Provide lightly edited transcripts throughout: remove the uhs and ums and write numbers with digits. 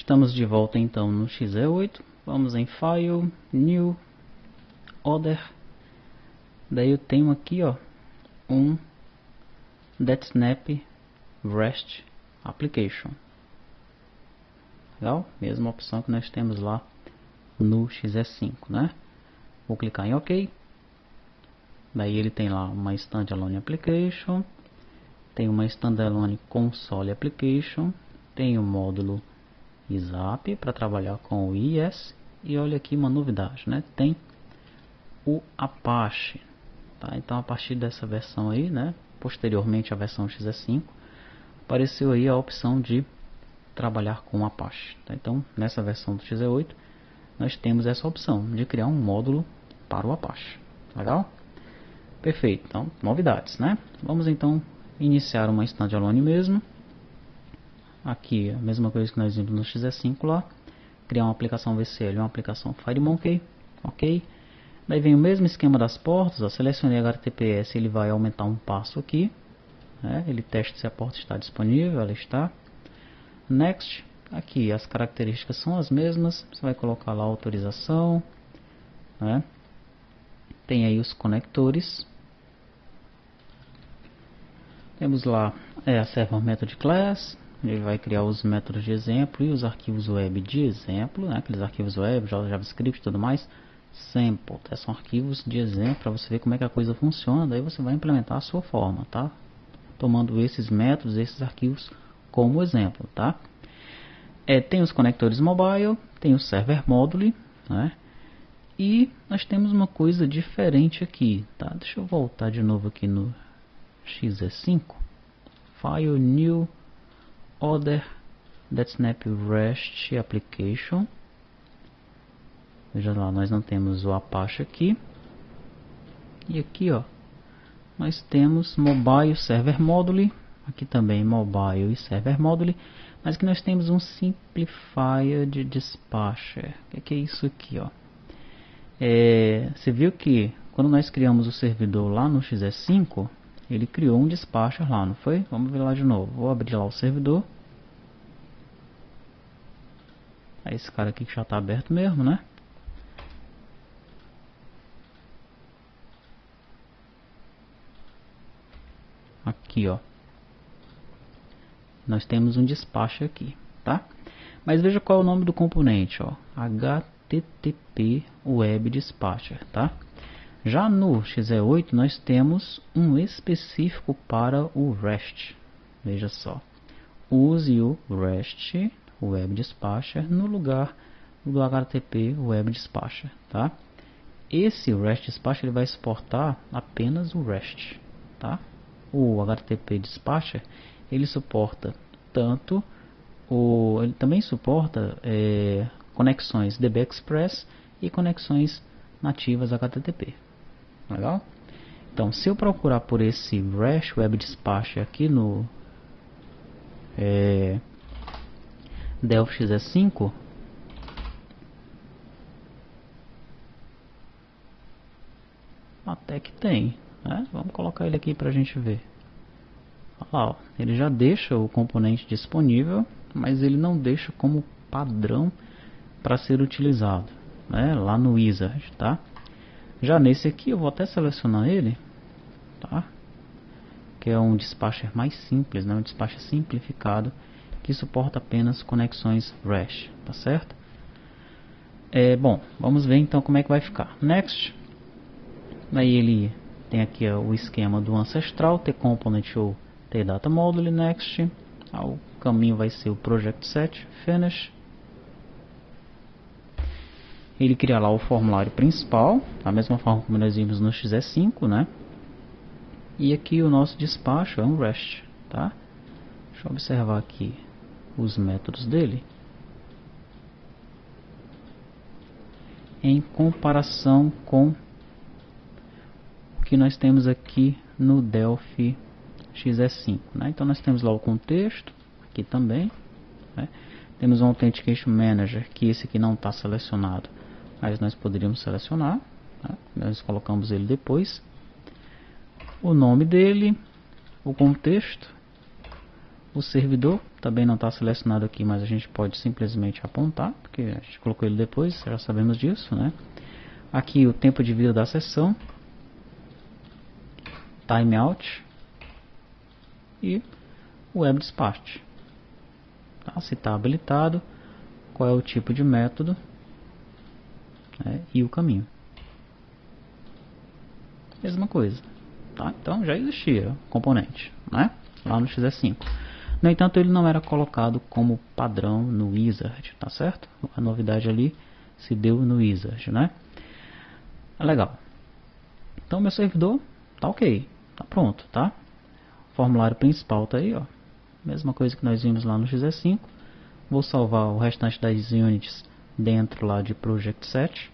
Estamos de volta então no XE8. Vamos em File, New, Other. Daí eu tenho aqui, ó, um DetSnap REST Application. Legal? Mesma opção que nós temos lá no XE5, né? Vou clicar em OK. Daí ele tem lá uma Standalone Application, tem uma Standalone Console Application, tem o módulo ISAP para trabalhar com o IIS, e olha aqui uma novidade, né? Tem o Apache, tá? Então a partir dessa versão aí, né? Posteriormente a versão XE5, apareceu aí a opção de trabalhar com o Apache, tá? Então nessa versão do XE8 nós temos essa opção de criar um módulo para o Apache. Legal? Perfeito, então novidades, né? Vamos então iniciar uma standalone mesmo. Aqui a mesma coisa que nós vimos no XE5 lá, criar uma aplicação VCL e uma aplicação FireMonkey, ok? Daí vem o mesmo esquema das portas, ó, selecionei HTTPS, ele vai aumentar um passo aqui, né? Ele testa se a porta está disponível, ela está. Next, aqui as características são as mesmas, você vai colocar lá a autorização, né? Tem aí os conectores. Temos lá a Server Method Class, ele vai criar os métodos de exemplo e os arquivos web de exemplo, né? Aqueles arquivos web, JavaScript e tudo mais. Sample, tá? São arquivos de exemplo para você ver como é que a coisa funciona, daí você vai implementar a sua forma, tá? Tomando esses métodos, esses arquivos como exemplo, tá? Tem os conectores mobile, tem o server module, né? E nós temos uma coisa diferente aqui, tá? Deixa eu voltar de novo aqui no XE5, File, New, Other, DetSnap REST Application. Veja lá, nós não temos o Apache aqui. E aqui, ó, nós temos Mobile Server Module. Aqui também Mobile e Server Module. Mas aqui nós temos um Simplifier de Dispatcher. O que é isso aqui, ó? Você viu que quando nós criamos o servidor lá no XE5, ele criou um dispatcher lá, não foi? Vamos ver lá de novo. Vou abrir lá o servidor. Esse cara aqui que já está aberto mesmo, né? Aqui, ó. Nós temos um dispatcher aqui, tá? Mas veja qual é o nome do componente, ó. HTTP Web Dispatcher, tá? Já no XE8 nós temos um específico para o REST. Veja só. Use o REST Web Dispatcher no lugar do HTTP Web Dispatcher, tá? Esse REST Dispatcher ele vai suportar apenas o REST, tá? O HTTP Dispatcher ele suporta tanto ele também suporta conexões DB Express e conexões nativas HTTP. Legal? Então, se eu procurar por esse REST Web Dispatcher aqui no Delphi XE5, até que tem, né? Vamos colocar ele aqui para a gente ver. Olha lá, ó, ele já deixa o componente disponível, mas ele não deixa como padrão para ser utilizado, né? Lá no Wizard, tá? Já nesse aqui eu vou até selecionar ele, tá? Que é um dispatcher mais simples, né? Um dispatcher simplificado que suporta apenas conexões REST, tá certo? Bom, vamos ver então como é que vai ficar. Next, aí ele tem aqui o esquema do ancestral, tcomponent ou tdata module. Next, o caminho vai ser o project set, finish. Ele cria lá o formulário principal, da mesma forma como nós vimos no XE5, né? E aqui o nosso despacho é um REST, tá? Deixa eu observar aqui os métodos dele. Em comparação com o que nós temos aqui no Delphi XE5, né? Então nós temos lá o contexto, aqui também, né? Temos um Authentication Manager, que esse aqui não está selecionado, mas nós poderíamos selecionar, né? Nós colocamos ele depois. O nome dele, o contexto, O servidor também não está selecionado aqui, mas a gente pode simplesmente apontar, porque a gente colocou ele depois, já sabemos disso, né? Aqui o tempo de vida da sessão, timeout e o WebDispatch. Tá? Se está habilitado, qual é o tipo de método, né? E o caminho. Mesma coisa. Tá? Então já existia o componente, né? Lá no XE5. No entanto, ele não era colocado como padrão no Wizard, tá certo? A novidade ali se deu no Wizard, né? Legal. Então meu servidor tá ok, tá pronto, tá? O formulário principal tá aí, ó. Mesma coisa que nós vimos lá no XE5. Vou salvar o restante das units dentro lá de Project Set.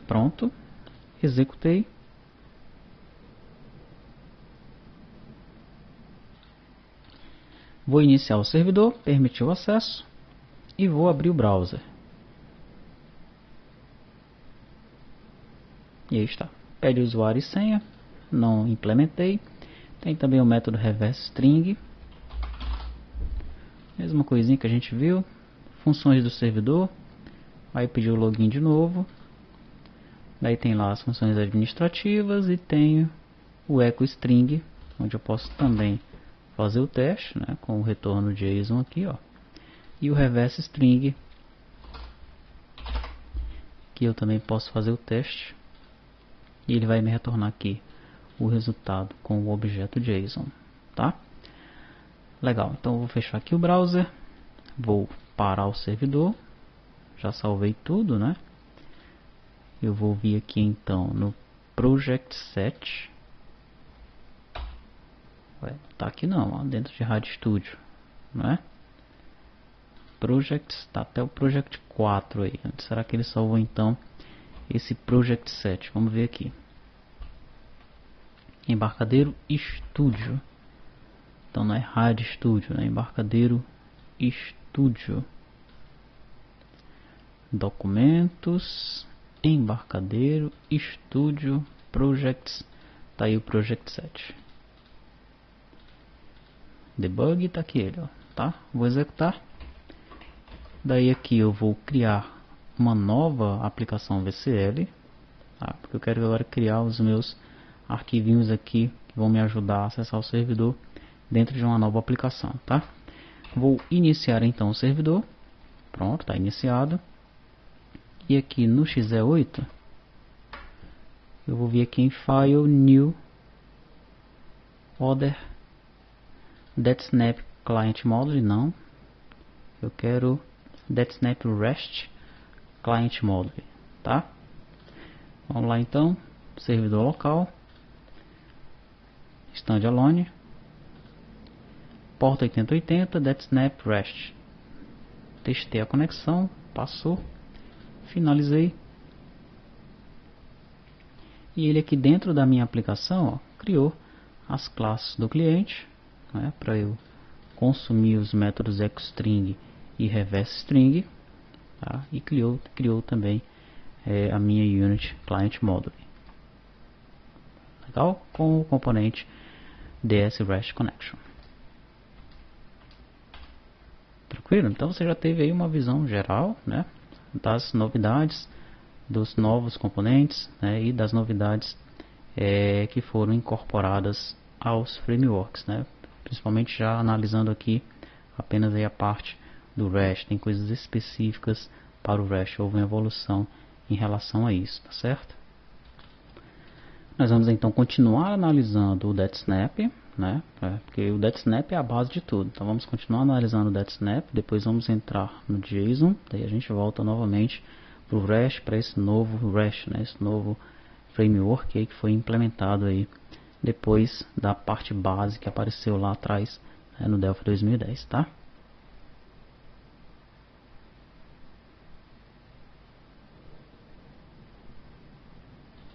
Pronto. Executei. Vou iniciar o servidor, permitir o acesso e vou abrir o browser. E aí está. Pede usuário e senha. Não implementei. Tem também o método reverse string. Mesma coisinha que a gente viu. Funções do servidor. Vai pedir o login de novo. Daí tem lá as funções administrativas e tem o echo string, onde eu posso também fazer o teste, né, com o retorno JSON aqui, ó. E o reverse string, que eu também posso fazer o teste. E ele vai me retornar aqui o resultado com o objeto JSON, tá? Legal, então eu vou fechar aqui o browser, vou parar o servidor, já salvei tudo, né? Eu vou vir aqui então no Project Set. Tá aqui não, ó, dentro de RadStudio, né? Projects, tá até o Project 4 aí. Será que ele salvou então esse Project Set? Vamos ver aqui. Embarcadero Studio. Então não é RadStudio, né? Embarcadero Studio. Documentos, Embarcadero Studio Projects. Tá aí o Project Set. Debug, tá aqui ele, ó, tá? Vou executar. Daí aqui eu vou criar uma nova aplicação VCL, tá? Porque eu quero agora criar os meus arquivinhos aqui que vão me ajudar a acessar o servidor dentro de uma nova aplicação, tá? Vou iniciar então o servidor. Pronto, tá iniciado. E aqui no XE8 eu vou vir aqui em File, New, Other, DetSnap Client Module, não. Eu quero DetSnap REST Client Module, tá? Vamos lá então, servidor local, standalone, porta 8080, DetSnap REST. Testei a conexão, passou, finalizei. E ele aqui dentro da minha aplicação, ó, criou as classes do cliente, né, para eu consumir os métodos EchoString e reverseString, tá? E criou também a minha Unity Client Module. Legal? Com o componente DS REST Connection. Tranquilo? Então você já teve aí uma visão geral, né, das novidades, dos novos componentes, né, e das novidades que foram incorporadas aos frameworks, né? Principalmente já analisando aqui apenas aí a parte do REST, tem coisas específicas para o REST, houve uma evolução em relação a isso, tá certo? Nós vamos então continuar analisando o DetSnap, né? Porque o DetSnap é a base de tudo. Então vamos continuar analisando o DetSnap, depois vamos entrar no JSON, daí a gente volta novamente para o REST, para esse novo REST, né? Esse novo framework aí que foi implementado aí depois da parte base que apareceu lá atrás, né, no Delphi 2010, tá?